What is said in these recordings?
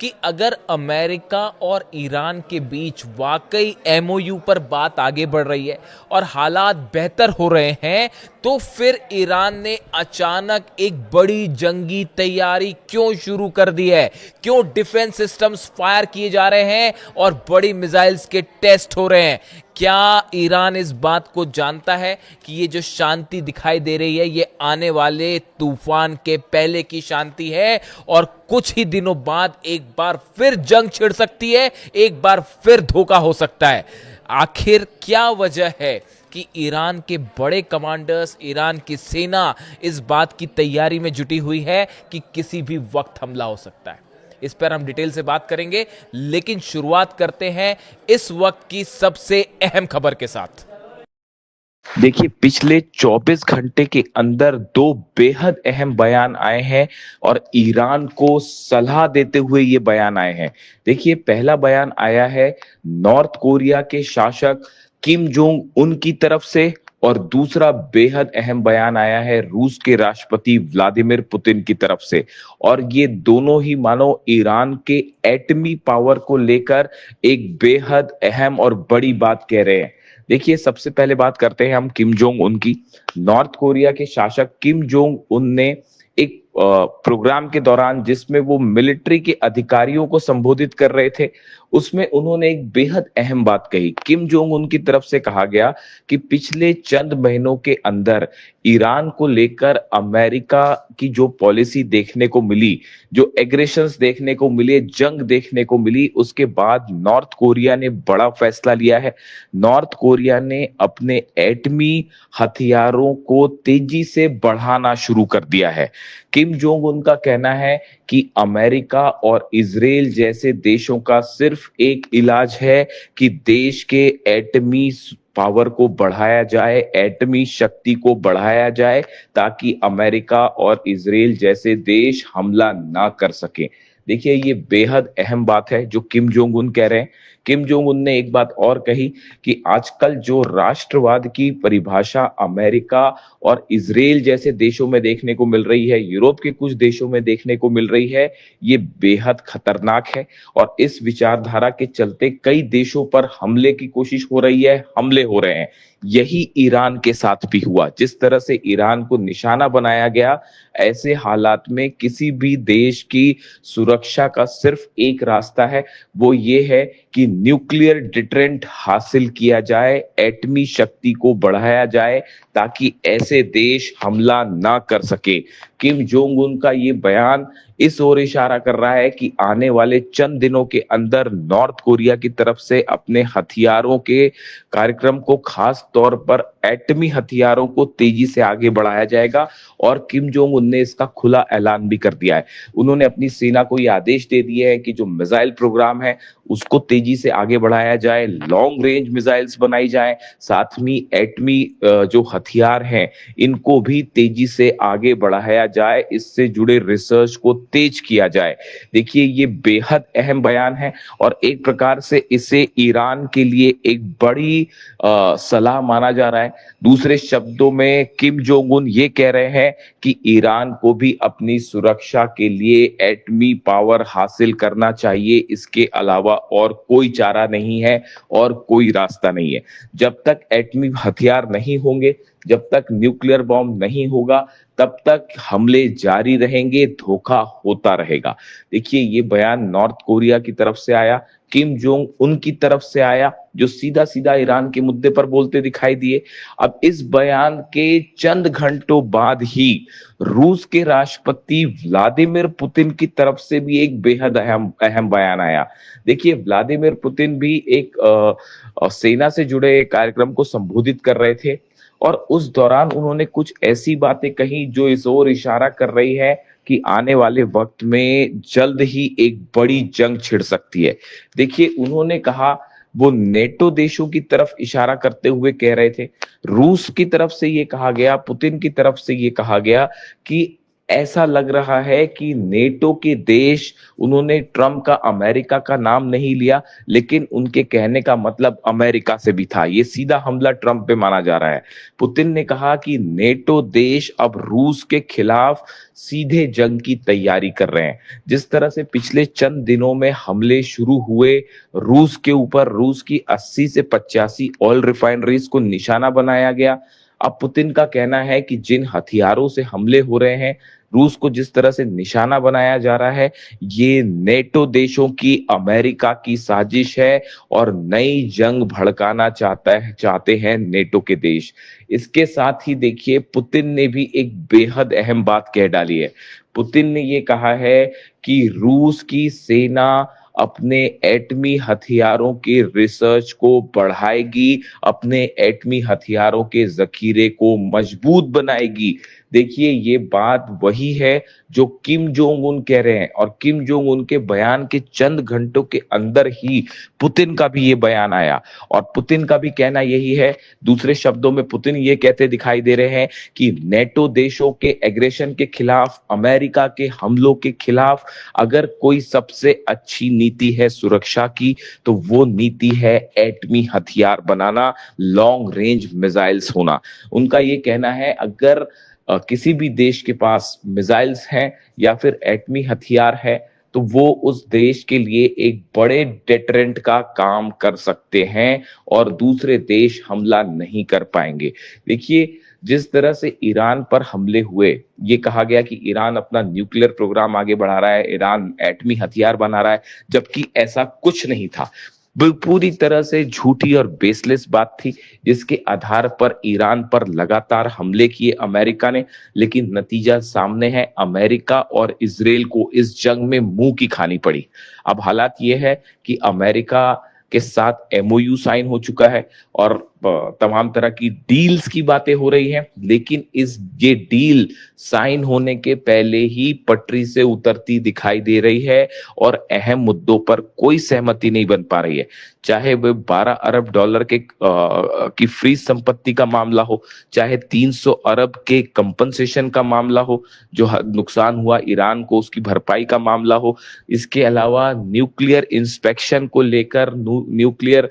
कि अगर अमेरिका और ईरान के बीच वाकई एमओयू पर बात आगे बढ़ रही है और हालात बेहतर हो रहे हैं, तो फिर ईरान ने अचानक एक बड़ी जंगी तैयारी क्यों शुरू कर दी है? क्यों डिफेंस सिस्टम्स फायर किए जा रहे हैं और बड़ी मिसाइल्स के टेस्ट हो रहे हैं? क्या ईरान इस बात को जानता है कि ये जो शांति दिखाई दे रही है ये आने वाले तूफान के पहले की शांति है और कुछ ही दिनों बाद एक बार फिर जंग छिड़ सकती है, एक बार फिर धोखा हो सकता है? आखिर क्या वजह है कि ईरान के बड़े कमांडर्स, ईरान की सेना इस बात की तैयारी में जुटी हुई है कि किसी भी वक्त हमला हो सकता है? इस पर हम डिटेल से बात करेंगे, लेकिन शुरुआत करते हैं इस वक्त की सबसे अहम खबर के साथ। देखिए, पिछले 24 घंटे के अंदर दो बेहद अहम बयान आए हैं और ईरान को सलाह देते हुए ये बयान आए हैं। देखिए, पहला बयान आया है नॉर्थ कोरिया के शासक किम जोंग उन की तरफ से और दूसरा बेहद अहम बयान आया है रूस के राष्ट्रपति व्लादिमीर पुतिन की तरफ से। और ये दोनों ही मानो ईरान के एटमी पावर को लेकर एक बेहद अहम और बड़ी बात कह रहे हैं। देखिए, सबसे पहले बात करते हैं हम किम जोंग उन की। नॉर्थ कोरिया के शासक किम जोंग उन ने एक प्रोग्राम के दौरान जिसमें वो मिलिट्री के अधिकारियों को संबोधित कर रहे थे, उसमें उन्होंने एक बेहद अहम बात कही। किम जोंग उन की तरफ से कहा गया कि पिछले चंद महीनों के अंदर ईरान को लेकर अमेरिका की जो पॉलिसी देखने को मिली, जो एग्रेशंस देखने को मिले, जंग देखने को मिली, उसके बाद नॉर्थ कोरिया ने बड़ा फैसला लिया है। नॉर्थ कोरिया ने अपने एटमी हथियारों को तेजी से बढ़ाना शुरू कर दिया है। किम जोंग उनका कहना है कि अमेरिका और इजराइल जैसे देशों का सिर्फ एक इलाज है कि देश के एटमी पावर को बढ़ाया जाए, एटमी शक्ति को बढ़ाया जाए, ताकि अमेरिका और इजराइल जैसे देश हमला ना कर सके। देखिए, ये बेहद अहम बात है जो किम जोंग उन कह रहे हैं। किम जोंग उन ने एक बात और कही कि आजकल जो राष्ट्रवाद की परिभाषा अमेरिका और इजराइल जैसे देशों में देखने को मिल रही है, यूरोप के कुछ देशों में देखने को मिल रही है, ये बेहद खतरनाक है। और इस विचारधारा के चलते कई देशों पर हमले की कोशिश हो रही है, हमले हो रहे हैं। यही ईरान के साथ भी हुआ। जिस तरह से ईरान को निशाना बनाया गया, ऐसे हालात में किसी भी देश की सुरक्षा का सिर्फ एक रास्ता है, वो ये है कि न्यूक्लियर डिटरेंट हासिल किया जाए, एटमी शक्ति को बढ़ाया जाए, ताकि ऐसे देश हमला ना कर सके। किम जोंग उन का ये बयान इस ओर इशारा कर रहा है कि आने वाले चंद दिनों के अंदर नॉर्थ कोरिया की तरफ से अपने हथियारों के कार्यक्रम को, खास तौर पर एटमी हथियारों को तेजी से आगे बढ़ाया जाएगा। और किम जोंग उन ने इसका खुला ऐलान भी कर दिया है। उन्होंने अपनी सेना को ये आदेश दे दिए है कि जो मिसाइल प्रोग्राम है उसको तेजी से आगे बढ़ाया जाए, लॉन्ग रेंज मिसाइल्स बनाई जाए, साथ में एटमी जो हथियार हैं इनको भी तेजी से आगे बढ़ाया जाए, इससे जुड़े रिसर्च को तेज किया जाए। देखिए, ये बेहद अहम बयान है और एक प्रकार से इसे ईरान के लिए एक बड़ी सलाह माना जा रहा है। दूसरे शब्दों में किम जोंग उन ये कह रहे हैं कि ईरान को भी अपनी सुरक्षा के लिए एटमी पावर हासिल करना चाहिए, इसके अलावा और कोई चारा नहीं है और कोई रास्ता नहीं है। जब तक एटमी हथियार नहीं होंगे, जब तक न्यूक्लियर बॉम्ब नहीं होगा, तब तक हमले जारी रहेंगे, धोखा होता रहेगा। देखिए, ये बयान नॉर्थ कोरिया की तरफ से आया, किम जोंग उन की तरफ से आया, जो सीधा सीधा ईरान के मुद्दे पर बोलते दिखाई दिए। अब इस बयान के चंद घंटों बाद ही रूस के राष्ट्रपति व्लादिमीर पुतिन की तरफ से भी एक बेहद अहम अहम बयान आया। देखिए, व्लादिमीर पुतिन भी एक सेना से जुड़े कार्यक्रम को संबोधित कर रहे थे और उस दौरान उन्होंने कुछ ऐसी बातें कही जो इस ओर इशारा कर रही है कि आने वाले वक्त में जल्द ही एक बड़ी जंग छिड़ सकती है। देखिए, उन्होंने कहा, वो नेटो देशों की तरफ इशारा करते हुए कह रहे थे, रूस की तरफ से ये कहा गया, पुतिन की तरफ से ये कहा गया कि ऐसा लग रहा है कि नेटो के देश, उन्होंने ट्रम्प का अमेरिका का नाम नहीं लिया, लेकिन उनके कहने का मतलब अमेरिका से भी था। ये सीधा हमला ट्रम्प पे माना जा रहा है। पुतिन ने कहा कि नेटो देश अब रूस के खिलाफ सीधे जंग की तैयारी कर रहे हैं। जिस तरह से पिछले चंद दिनों में हमले शुरू हुए रूस के ऊपर, रूस की 80 से 85 ऑयल रिफाइनरीज को निशाना बनाया गया। अब पुतिन का कहना है कि जिन हथियारों से हमले हो रहे हैं, रूस को जिस तरह से निशाना बनाया जा रहा है, ये नेटो देशों की, अमेरिका की साजिश है और नई जंग भड़काना चाहते हैं नेटो के देश। इसके साथ ही देखिए, पुतिन ने भी एक बेहद अहम बात कह डाली है। पुतिन ने ये कहा है कि रूस की सेना अपने एटमी हथियारों के रिसर्च को बढ़ाएगी, अपने एटमी हथियारों के जखीरे को मजबूत बनाएगी। देखिए, ये बात वही है जो किम जोंग उन कह रहे हैं, और किम जोंग उन के बयान के चंद घंटों के अंदर ही पुतिन का भी ये बयान आया, और पुतिन का भी कहना यही है। दूसरे शब्दों में पुतिन ये कहते दिखाई दे रहे हैं कि नेटो देशों के एग्रेशन के खिलाफ, अमेरिका के हमलों के खिलाफ अगर कोई सबसे अच्छी नीति है सुरक्षा की, तो वो नीति है एटमी हथियार बनाना, लॉन्ग रेंज मिसाइल्स होना। उनका ये कहना है, अगर किसी भी देश के पास मिसाइल्स हैं या फिर एटमी हथियार है, तो वो उस देश के लिए एक बड़े डेटरेंट का काम कर सकते हैं और दूसरे देश हमला नहीं कर पाएंगे। देखिए, जिस तरह से ईरान पर हमले हुए, ये कहा गया कि ईरान अपना न्यूक्लियर प्रोग्राम आगे बढ़ा रहा है, ईरान एटमी हथियार बना रहा है, जबकि ऐसा कुछ नहीं था। पूरी तरह से झूठी और बेसलेस बात थी, जिसके आधार पर ईरान पर लगातार हमले किए अमेरिका ने। लेकिन नतीजा सामने है, अमेरिका और इजराइल को इस जंग में मुंह की खानी पड़ी। अब हालात ये है कि अमेरिका के साथ एमओयू साइन हो चुका है और तमाम तरह की डील्स की बातें हो रही हैं, लेकिन ये डील साइन होने के पहले ही पटरी से उतरती दिखाई दे रही है और अहम मुद्दों पर कोई सहमति नहीं बन पा रही है। चाहे वह 12 अरब डॉलर की फ्रीज संपत्ति का मामला हो, चाहे 300 अरब के कंपनसेशन का मामला हो, जो नुकसान हुआ ईरान को उसकी भरपाई का मामला हो, इसके अलावा न्यूक्लियर इंस्पेक्शन को लेकर, न्यूक्लियर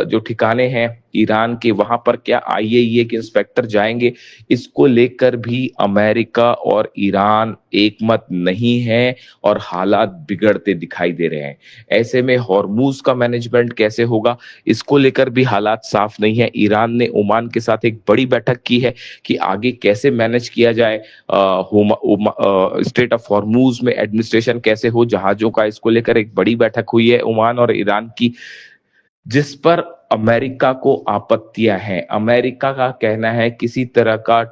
जो ठिकाने हैं ईरान के, वहां पर क्या आईएईए के इंस्पेक्टर जाएंगे, इसको लेकर भी अमेरिका और ईरान एकमत नहीं है और हालात बिगड़ते दिखाई दे रहे हैं। ऐसे में हॉर्मूज का मैनेजमेंट कैसे होगा, इसको लेकर भी हालात साफ नहीं है। ईरान ने ओमान के साथ एक बड़ी बैठक की है कि आगे कैसे मैनेज किया जाए, स्ट्रेट ऑफ हॉर्मूज में एडमिनिस्ट्रेशन कैसे हो, जहाजों का, इसको लेकर एक बड़ी बैठक हुई है ओमान और ईरान की, जिस पर अमेरिका को आपत्तियां हैं। अमेरिका का कहना है किसी तरह का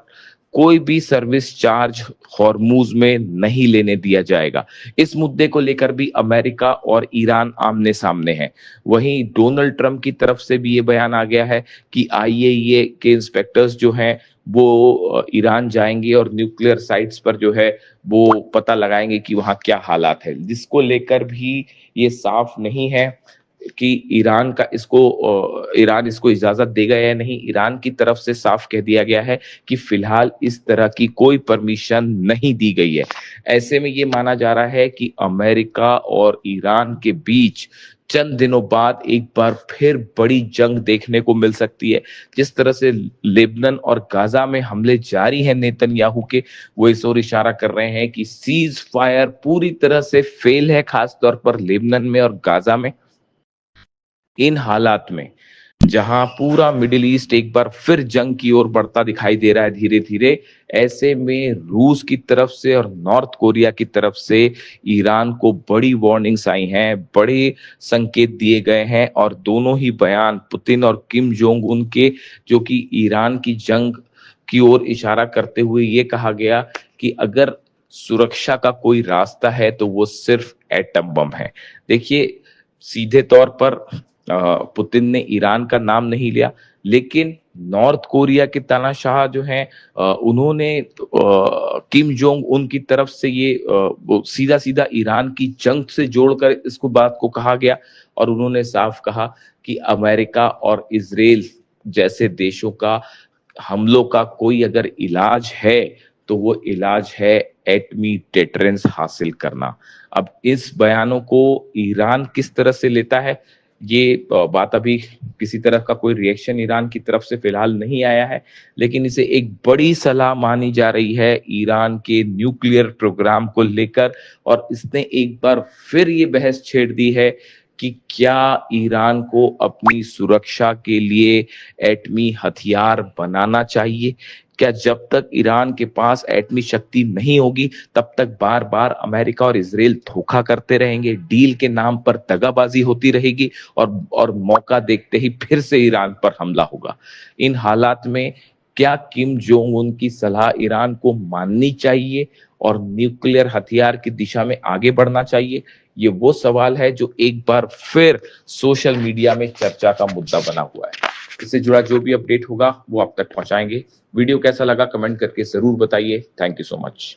कोई भी सर्विस चार्ज हॉर्मूज में नहीं लेने दिया जाएगा। इस मुद्दे को लेकर भी अमेरिका और ईरान आमने सामने हैं। वहीं डोनाल्ड ट्रंप की तरफ से भी ये बयान आ गया है कि आईएईए के इंस्पेक्टर्स जो हैं वो ईरान जाएंगे और न्यूक्लियर साइट्स पर जो है वो पता लगाएंगे कि वहां क्या हालात है, जिसको लेकर भी ये साफ नहीं है कि ईरान इसको इजाजत देगा या नहीं। ईरान की तरफ से साफ कह दिया गया है कि फिलहाल इस तरह की कोई परमिशन नहीं दी गई है। ऐसे में ये माना जा रहा है कि अमेरिका और ईरान के बीच चंद दिनों बाद एक बार फिर बड़ी जंग देखने को मिल सकती है। जिस तरह से लेबनान और गाजा में हमले जारी हैं नेतन्याहू के, वो इस ओर इशारा कर रहे हैं कि सीज फायर पूरी तरह से फेल है, खासतौर पर लेबनान में और गाजा में। इन हालात में जहां पूरा मिडिल ईस्ट एक बार फिर जंग की ओर बढ़ता दिखाई दे रहा है धीरे धीरे, ऐसे में रूस की तरफ से और नॉर्थ कोरिया की तरफ से ईरान को बड़ी वार्निंग्स आई हैं, बड़े संकेत दिए गए हैं, और दोनों ही बयान पुतिन और किम जोंग उन के, जो कि ईरान की जंग की ओर इशारा करते हुए ये कहा गया कि अगर सुरक्षा का कोई रास्ता है तो वो सिर्फ एटम बम है। देखिए, सीधे तौर पर पुतिन ने ईरान का नाम नहीं लिया, लेकिन नॉर्थ कोरिया के तानाशाह जो हैं, उन्होंने किम जोंग उन की तरफ से ये सीधा सीधा ईरान की जंग से जोड़कर इसको बात को कहा गया, और उन्होंने साफ कहा कि अमेरिका और इजराइल जैसे देशों का हमलों का कोई अगर इलाज है तो वो इलाज है एटमी डेटरेंस हासिल करना। अब इस बयानों को ईरान किस तरह से लेता है, ये बात अभी किसी तरह का कोई रिएक्शन ईरान की तरफ से फिलहाल नहीं आया है, लेकिन इसे एक बड़ी सलाह मानी जा रही है ईरान के न्यूक्लियर प्रोग्राम को लेकर। और इसने एक बार फिर ये बहस छेड़ दी है कि क्या ईरान को अपनी सुरक्षा के लिए एटमी हथियार बनाना चाहिए। क्या जब तक ईरान के पास एटमी शक्ति नहीं होगी तब तक बार बार अमेरिका और इजराइल धोखा करते रहेंगे, डील के नाम पर दगाबाजी होती रहेगी और मौका देखते ही फिर से ईरान पर हमला होगा। इन हालात में क्या किम जोंग उन की सलाह ईरान को माननी चाहिए और न्यूक्लियर हथियार की दिशा में आगे बढ़ना चाहिए? ये वो सवाल है जो एक बार फिर सोशल मीडिया में चर्चा का मुद्दा बना हुआ है। इससे जुड़ा जो भी अपडेट होगा वो आप तक पहुंचाएंगे। वीडियो कैसा लगा कमेंट करके जरूर बताइए। Thank you so much.